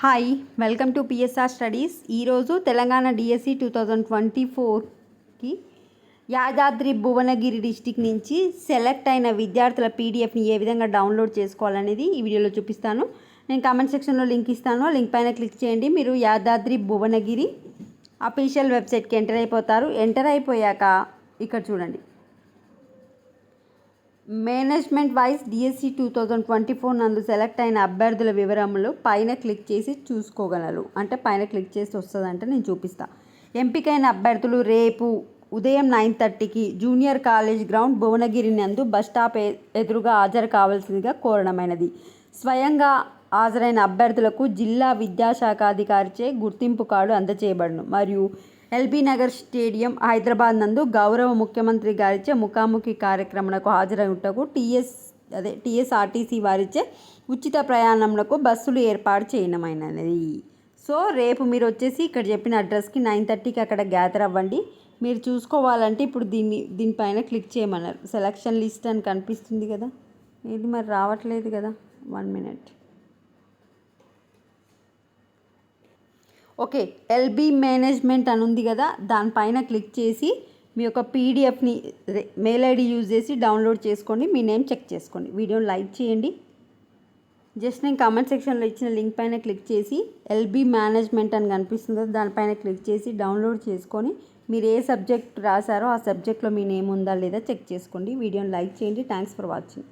Hi, welcome to PSR studies. ఈరోజు Telangana DSC 2024కి Yadadri Bhuvanagiri district నుంచి select అయిన విద్యార్థుల పీడిఎఫ్ని ఏ విధంగా డౌన్లోడ్ చేసుకోవాలనేది ఈ వీడియోలో చూపిస్తాను. నేను కామెంట్ సెక్షన్లో లింక్ ఇస్తాను. లింక్ పైన క్లిక్ చేయండి. మీరు యాదాద్రి భువనగిరి అఫీషియల్ వెబ్సైట్కి ఎంటర్ అయిపోతారు. ఎంటర్ అయిపోయాక ఇక్కడ చూడండి, మేనేజ్మెంట్ వైజ్ డిఎస్సి 2024 నందు సెలెక్ట్ అయిన అభ్యర్థుల వివరములు పైన క్లిక్ చేసి చూసుకోగలరు. అంటే పైన క్లిక్ చేసి వస్తుందంటే నేను చూపిస్తాను. ఎంపికైన అభ్యర్థులు రేపు ఉదయం 9:30కి జూనియర్ కాలేజ్ గ్రౌండ్ భువనగిరి నందు బస్ స్టాప్ ఎదురుగా హాజరు కావాల్సిందిగా కోరడమైనది. స్వయంగా హాజరైన అభ్యర్థులకు జిల్లా విద్యాశాఖ అధికారిచే గుర్తింపు కార్డు అందజేయబడును. మరియు ఎల్బీ నగర్ స్టేడియం హైదరాబాద్ నందు గౌరవ ముఖ్యమంత్రి గారిచే ముఖాముఖి కార్యక్రమాలకు హాజరవుటకు టీఎస్ఆర్టీసీ వారిచే ఉచిత ప్రయాణంలో బస్సులు ఏర్పాటు చేయడమైనది. సో రేపు మీరు వచ్చేసి ఇక్కడ చెప్పిన అడ్రస్కి 9:30కి అక్కడ గ్యాదర్ అవ్వండి. మీరు చూసుకోవాలంటే ఇప్పుడు దీనిపైన క్లిక్ చేయమన్నారు. సెలక్షన్ లిస్ట్ అని కనిపిస్తుంది కదా, ఇది మరి రావట్లేదు కదా. 1 minute. ఓకే, ఎల్బీ మేనేజ్మెంట్ అని ఉంది కదా, దానిపైన క్లిక్ చేసి మీ యొక్క పీడిఎఫ్ని మెయిల్ ఐడి యూజ్ చేసి డౌన్లోడ్ చేసుకోండి. మీ నేమ్ చెక్ చేసుకోండి. వీడియోని లైక్ చేయండి. జస్ట్ నేను కామెంట్ సెక్షన్లో ఇచ్చిన లింక్ పైన క్లిక్ చేసి ఎల్బీ మేనేజ్మెంట్ అని కనిపిస్తుంది కదా, దానిపైన క్లిక్ చేసి డౌన్లోడ్ చేసుకొని మీరు ఏ సబ్జెక్ట్ రాశారో ఆ సబ్జెక్ట్లో మీ నేమ్ ఉందా లేదా చెక్ చేసుకోండి. వీడియోని లైక్ చేయండి. Thanks for watching.